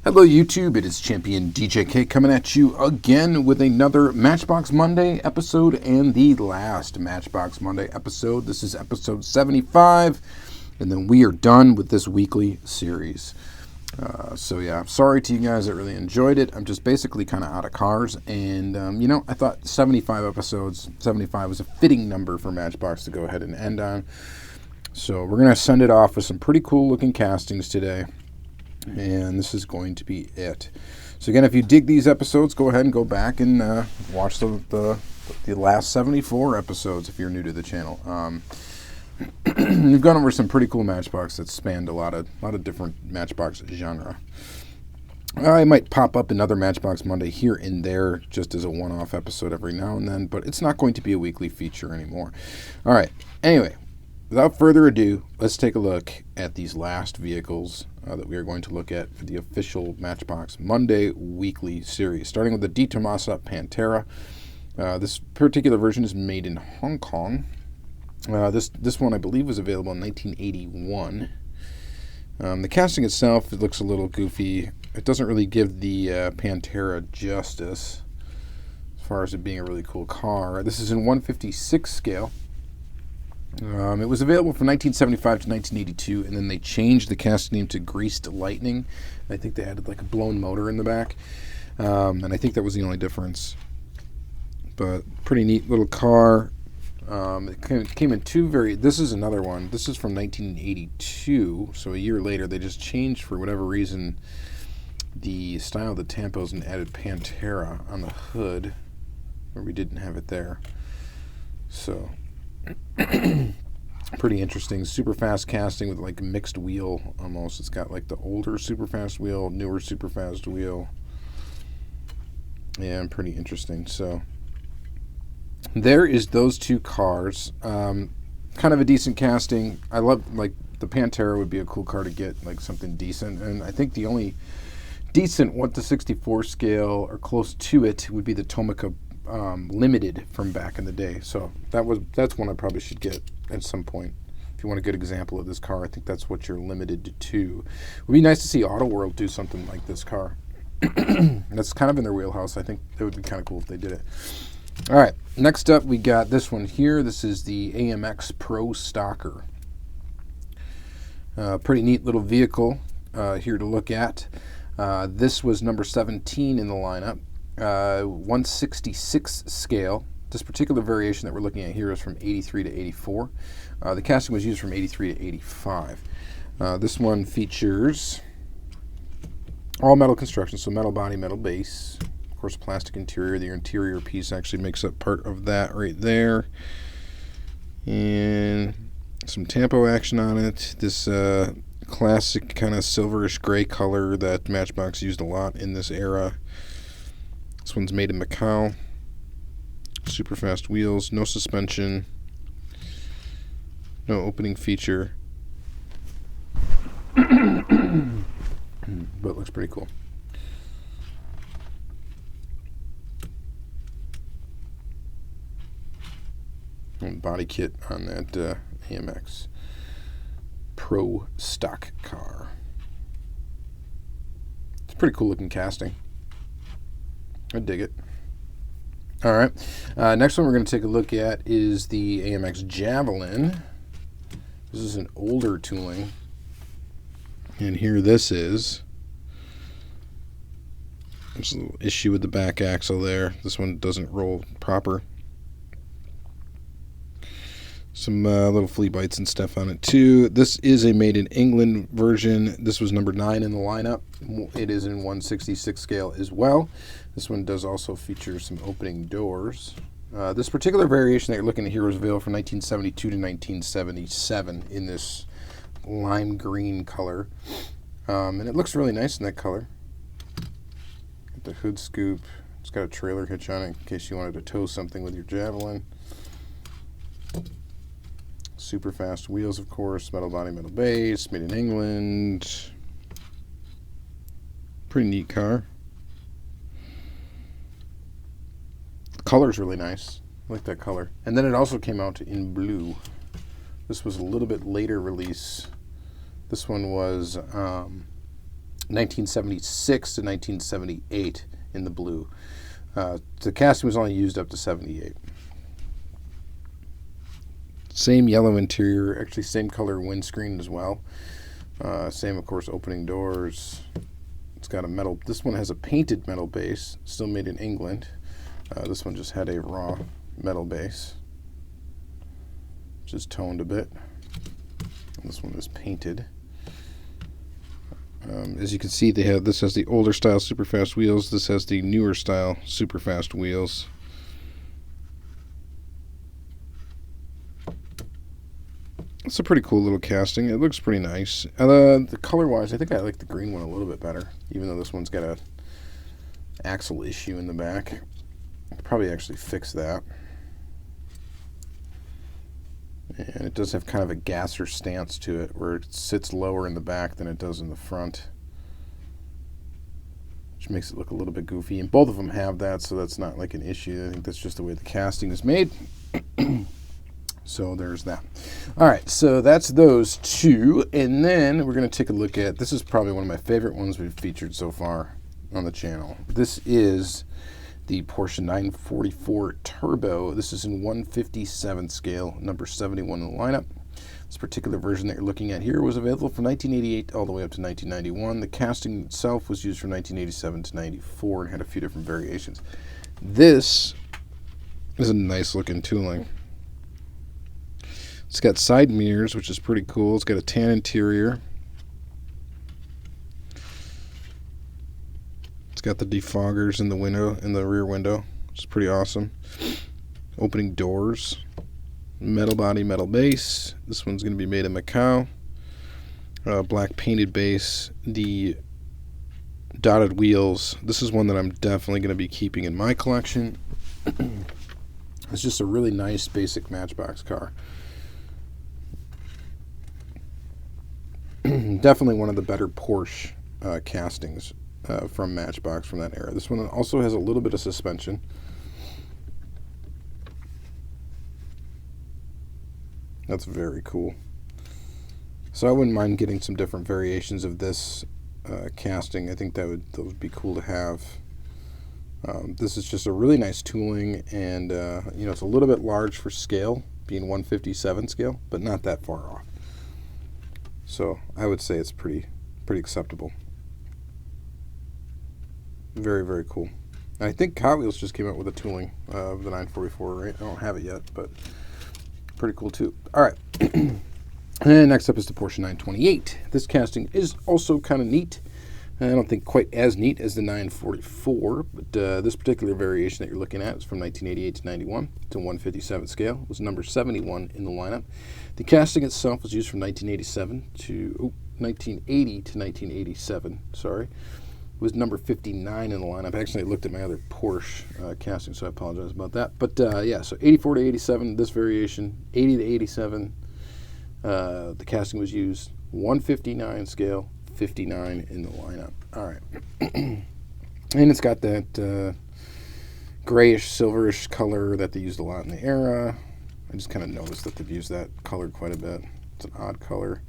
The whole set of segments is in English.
Hello YouTube, it is Championdjk coming at you again with another Matchbox Monday episode and the last Matchbox Monday episode. This is episode 75 and then we are done with this weekly series. So yeah, sorry to you guys that really enjoyed it. I'm just basically kind of out of cars and I thought 75 episodes, 75 was a fitting number for Matchbox to go ahead and end on. So we're going to send it off with some pretty cool looking castings today. And this is going to be it. So again, if you dig these episodes, go ahead and go back and watch the last 74 episodes if you're new to the channel. We've gone over some pretty cool Matchbox that spanned a lot of different Matchbox genre. I might pop up another Matchbox Monday here and there just as a one-off episode every now and then, but it's not going to be a weekly feature anymore. All right. Anyway, without further ado, let's take a look at these last vehicles that we are going to look at for the official Matchbox Monday weekly series, starting with the Diecast Pantera. This particular version is made in Hong Kong. This one, I believe, was available in 1981. The casting itself, it looks a little goofy. It doesn't really give the Pantera justice as far as it being a really cool car. This is in 1/56 scale. It was available from 1975 to 1982, and then they changed the casting name to Greased Lightning. I think they added like a blown motor in the back, and I think that was the only difference. But pretty neat little car. It came in two this is another one. This is from 1982, so a year later they just changed, for whatever reason, the style of the tampos and added Pantera on the hood, where we didn't have it there. So pretty interesting. Super fast casting with like mixed wheel almost. It's got like the older super fast wheel, newer super fast wheel. Yeah, pretty interesting. So there is those two cars. Kind of a decent casting. I love, like, the Pantera would be a cool car to get, like something decent. And I think the only decent 1/64 scale or close to it would be the Tomica Limited from back in the day. So that's one I probably should get at some point. If you want a good example of this car, I think that's what you're limited to. It would be nice to see Auto World do something like this car. That's kind of in their wheelhouse. I think it would be kind of cool if they did it. All right, next up we got this one here. This is the AMX Pro Stocker. Pretty neat little vehicle here to look at. This was number 17 in the lineup. 1/66 scale. This particular variation that we're looking at here is from 83 to 84. The casting was used from 83 to 85. This one features all metal construction, so metal body, metal base. Of course, plastic interior. The interior piece actually makes up part of that right there. And some tampo action on it. This classic kind of silverish gray color that Matchbox used a lot in this era. This one's made in Macau. Super fast wheels, no suspension, no opening feature, but looks pretty cool. And body kit on that AMX Pro stock car. It's a pretty cool looking casting. I dig it. All right. Next one we're going to take a look at is the AMX Javelin. This is an older tooling. And here this is. There's a little issue with the back axle there. This one doesn't roll proper. Some little flea bites and stuff on it too. This is a made in England version. This was number 9 in the lineup. It is in 1/66 scale as well. This one does also feature some opening doors. This particular variation that you're looking at here was available from 1972 to 1977 in this lime green color. And it looks really nice in that color. Got the hood scoop. It's got a trailer hitch on it in case you wanted to tow something with your Javelin. Super fast wheels, of course. Metal body, metal base. Made in England. Pretty neat car. The color's really nice. I like that color. And then it also came out in blue. This was a little bit later release. This one was 1976 to 1978 in the blue. The casting was only used up to 78. Same yellow interior, actually same color windscreen as well. Same, of course, opening doors. It's got a metal, this one has a painted metal base, still made in England. This one just had a raw metal base, which is toned a bit. And this one is painted. As you can see, this has the older style super fast wheels. This has the newer style super fast wheels. It's a pretty cool little casting. It looks pretty nice. The color-wise, I think I like the green one a little bit better, even though this one's got a axle issue in the back. I could probably actually fix that. And it does have kind of a gasser stance to it, where it sits lower in the back than it does in the front, which makes it look a little bit goofy. And both of them have that, so that's not like an issue. I think that's just the way the casting is made. So there's that. All right, so that's those two. And then we're going to take a look at, this is probably one of my favorite ones we've featured so far on the channel. This is the Porsche 944 Turbo. This is in 157 scale, number 71 in the lineup. This particular version that you're looking at here was available from 1988 all the way up to 1991. The casting itself was used from 1987 to 94 and had a few different variations. This is a nice looking tooling. It's got side mirrors, which is pretty cool. It's got a tan interior. It's got the defoggers in the window, in the rear window, which is pretty awesome. Opening doors. Metal body, metal base. This one's going to be made in Macau. Black painted base. The dotted wheels. This is one that I'm definitely going to be keeping in my collection. It's just a really nice basic Matchbox car. Definitely one of the better Porsche castings from Matchbox from that era. This one also has a little bit of suspension. That's very cool. So I wouldn't mind getting some different variations of this casting. I think those would be cool to have. This is just a really nice tooling, and you know, it's a little bit large for scale, being 157 scale, but not that far off. So I would say it's pretty acceptable. Very, very cool. And I think Hot Wheels just came out with a tooling of the 944, right? I don't have it yet, but pretty cool too. All right. And next up is the Porsche 928. This casting is also kind of neat. I don't think quite as neat as the 944, but this particular variation that you're looking at is from 1988 to 91. It's a 157 scale. It was number 71 in the lineup. The casting itself was used from 1987 to 1980 to 1987. Sorry, it was number 59 in the lineup. Actually, I looked at my other Porsche casting, so I apologize about that. But yeah, so 84 to 87, this variation, 80 to 87. The casting was used 159 scale. 59 in the lineup. All right. And it's got that grayish, silverish color that they used a lot in the era. I just kind of noticed that they've used that color quite a bit. It's an odd color.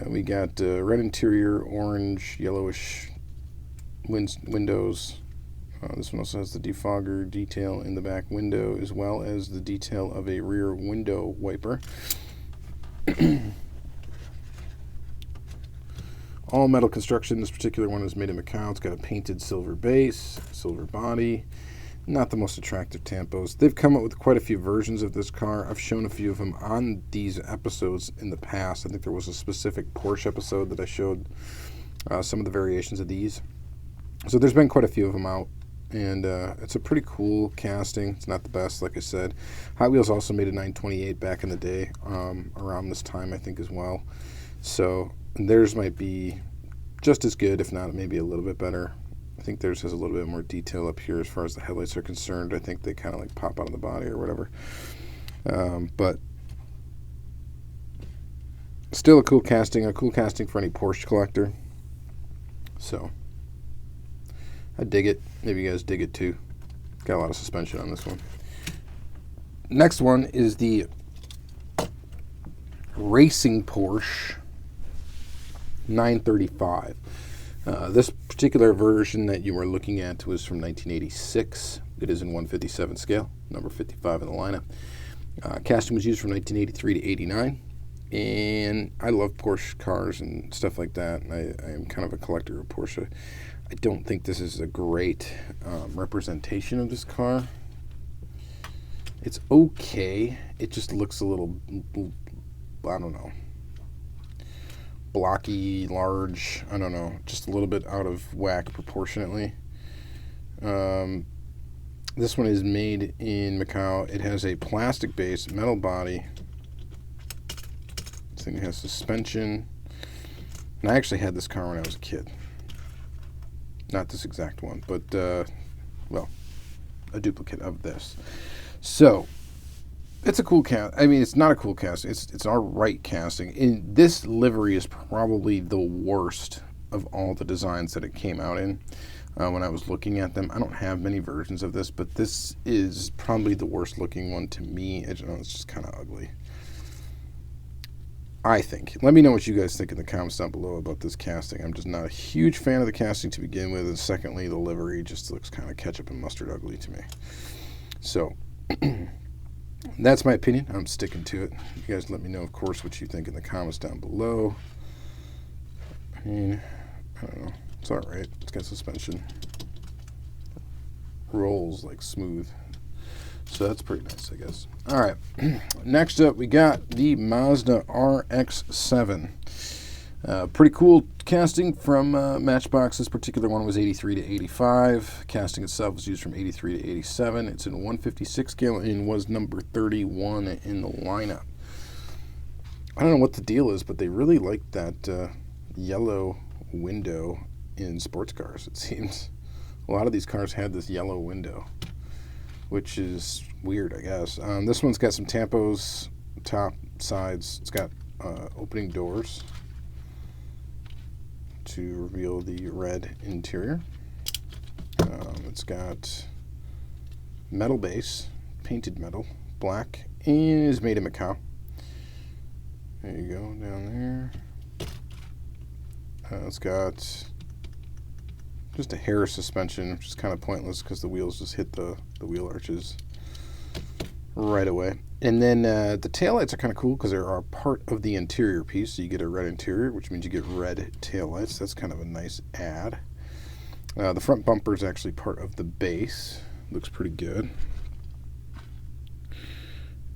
We got red interior, orange, yellowish windows. This one also has the defogger detail in the back window, as well as the detail of a rear window wiper. All metal construction. This particular one is made in Macau. It's got a painted silver base, silver body. Not the most attractive tampos. They've come up with quite a few versions of this car. I've shown a few of them on these episodes in the past. I think there was a specific Porsche episode that I showed some of the variations of these. So there's been quite a few of them out. And it's a pretty cool casting. It's not the best, like I said. Hot Wheels also made a 928 back in the day, around this time, I think, as well. So theirs might be just as good, if not maybe a little bit better. I think theirs has a little bit more detail up here as far as the headlights are concerned. I think they kind of like pop out of the body or whatever. But still a cool casting for any Porsche collector. So I dig it. Maybe you guys dig it too. Got a lot of suspension on this one. Next one is the Racing Porsche $935. This particular version that you are looking at was from 1986. It is in 157 scale, number 55 in the lineup. Casting was used from 1983 to 89. And I love Porsche cars and stuff like that. I am kind of a collector of Porsche. I don't think this is a great representation of this car. It's okay. It just looks a little, I don't know, blocky, large. I don't know, just a little bit out of whack proportionately. This one is made in Macau. It has a plastic base, metal body. This thing has suspension. And I actually had this car when I was a kid. Not this exact one, but, well, a duplicate of this. So, it's a cool cast. I mean, it's not a cool casting. It's all right casting. And this livery is probably the worst of all the designs that it came out in. When I was looking at them, I don't have many versions of this, but this is probably the worst looking one to me. I don't know, it's just kind of ugly, I think. Let me know what you guys think in the comments down below about this casting. I'm just not a huge fan of the casting to begin with, and secondly, the livery just looks kind of ketchup and mustard ugly to me. So, that's my opinion. I'm sticking to it. You guys let me know, of course, what you think in the comments down below. I mean, I don't know. It's all right. It's got suspension. Rolls like smooth. So that's pretty nice, I guess. All right. Next up, we got the Mazda RX7. Pretty cool casting from Matchbox. This particular one was 83 to 85. Casting itself was used from 83 to 87. It's in 156 scale and was number 31 in the lineup. I don't know what the deal is, but they really like that yellow window in sports cars, it seems. A lot of these cars had this yellow window, which is weird, I guess. This one's got some tampos, top, sides. It's got opening doors to reveal the red interior. It's got metal base, painted metal, black, and is made in Macau. There you go, down there. It's got just a hair suspension, which is kind of pointless because the wheels just hit the wheel arches right away. And then the taillights are kind of cool because they are part of the interior piece. So you get a red interior, which means you get red taillights. That's kind of a nice add. The front bumper is actually part of the base. Looks pretty good.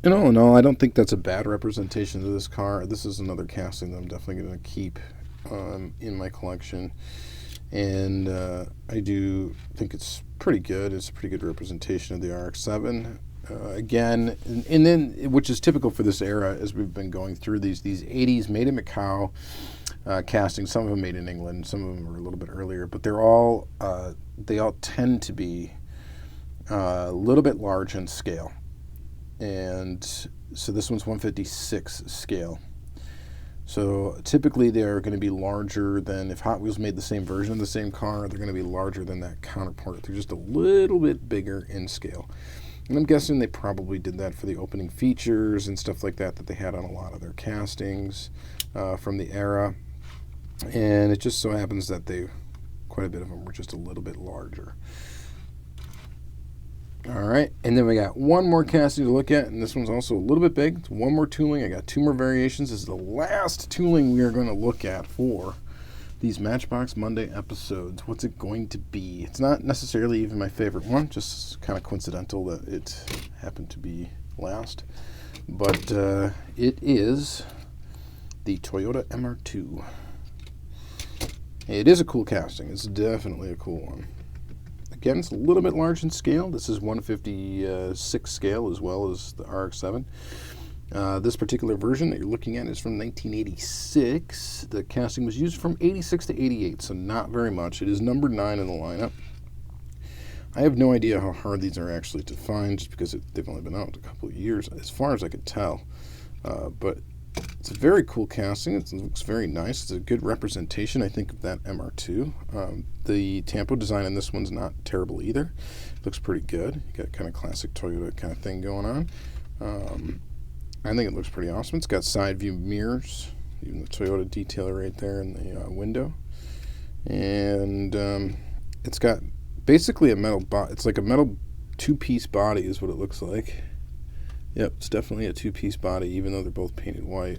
And all in all, I don't think that's a bad representation of this car. This is another casting that I'm definitely going to keep in my collection. And I do think it's pretty good. It's a pretty good representation of the RX-7. Again, and then, which is typical for this era as we've been going through these 80s made in Macau castings. Some of them made in England, some of them were a little bit earlier, but they're all they all tend to be a little bit large in scale. And so this one's 156 scale. So typically they're going to be larger than, if Hot Wheels made the same version of the same car, they're going to be larger than that counterpart. They're just a little bit bigger in scale. And I'm guessing they probably did that for the opening features and stuff like that they had on a lot of their castings from the era. And it just so happens that quite a bit of them were just a little bit larger. All right, and then we got one more casting to look at, and this one's also a little bit big. It's one more tooling. I got two more variations. This is the last tooling we are going to look at for these Matchbox Monday episodes. What's it going to be? It's not necessarily even my favorite one, just kind of coincidental that it happened to be last. But it is the Toyota MR2. It is a cool casting. It's definitely a cool one. Again, it's a little bit large in scale. This is 156 scale as well as the RX-7. This particular version that you're looking at is from 1986. The casting was used from 86 to 88, so not very much. It is number 9 in the lineup. I have no idea how hard these are actually to find, just because they've only been out a couple of years, as far as I could tell. But it's a very cool casting. It looks very nice. It's a good representation, I think, of that MR2. The tampo design in this one's not terrible either. It looks pretty good. You got kind of classic Toyota kind of thing going on. I think it looks pretty awesome. It's got side view mirrors even the Toyota detailer right there in the window. And it's got basically a metal body. It's like a metal two-piece body is what it looks like. Yep, it's definitely a two-piece body, even though they're both painted white.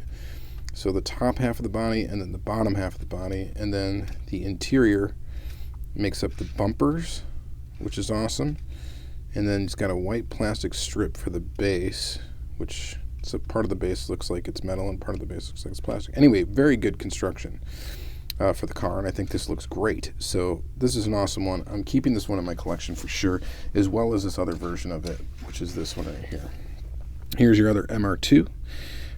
So the top half of the body and then the bottom half of the body, and then the interior makes up the bumpers, which is awesome. And then it's got a white plastic strip for the base, which so part of the base looks like it's metal and part of the base looks like it's plastic. Anyway, very good construction for the car, and I think this looks great. So this is an awesome one. I'm keeping this one in my collection for sure, as well as this other version of it, which is this one right here. Here's your other MR2.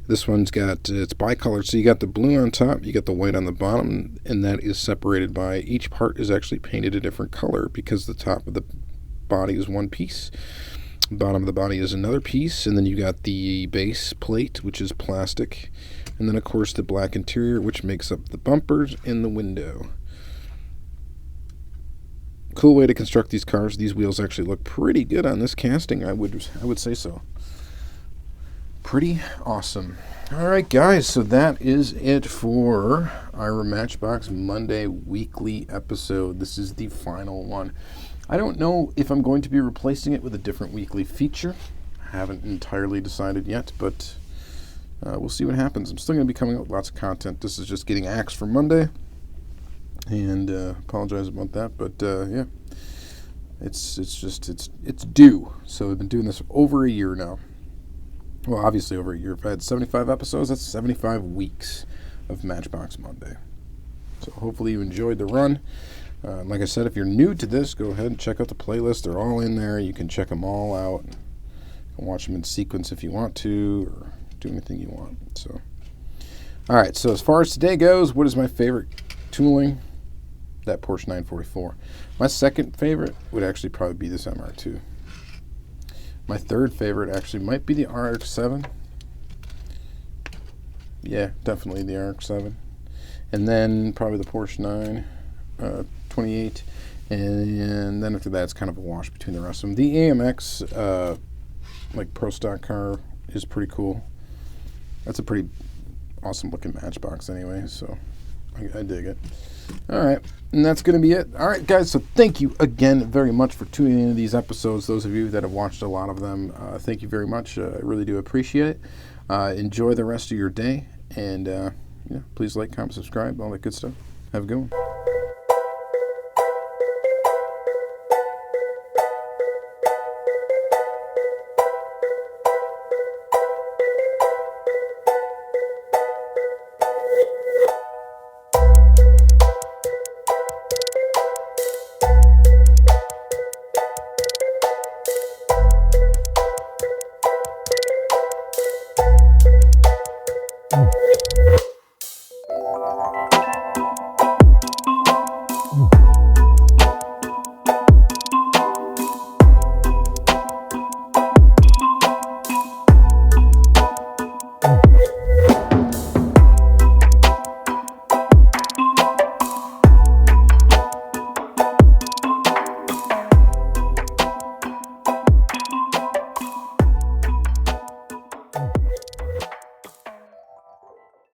This one's got, it's bicolored, so you got the blue on top, you got the white on the bottom, and that is separated by, each part is actually painted a different color because the top of the body is one piece, the bottom of the body is another piece, and then you got the base plate, which is plastic, and then of course the black interior, which makes up the bumpers and the window. Cool way to construct these cars. These wheels actually look pretty good on this casting, I would say so. Pretty awesome. All right, guys, so that is it for our Matchbox Monday weekly episode. This is the final one. I don't know if I'm going to be replacing it with a different weekly feature. I haven't entirely decided yet, but we'll see what happens. I'm still going to be coming up with lots of content. This is just getting axed for Monday, and apologize about that, but yeah, it's due. So I've been doing this for over a year now. Well, obviously over a year. If I had 75 episodes, that's 75 weeks of Matchbox Monday. So hopefully you enjoyed the run. Like I said, if you're new to this, go ahead and check out the playlist. They're all in there. You can check them all out. You can watch them in sequence if you want to, or do anything you want. So, all right, so as far as today goes, what is my favorite tooling? That Porsche 944. My second favorite would actually probably be this MR2. My third favorite actually might be the RX7. Yeah, definitely the RX7. And then probably the Porsche 928. And then after that, it's kind of a wash between the rest of them. The AMX like Pro Stock car is pretty cool. That's a pretty awesome looking Matchbox anyway, so I dig it. All right, and that's going to be it. All right, guys, so thank you again very much for tuning into these episodes. Those of you that have watched a lot of them, thank you very much. I really do appreciate it. Enjoy the rest of your day, and yeah, please like, comment, subscribe, all that good stuff. Have a good one. Mm.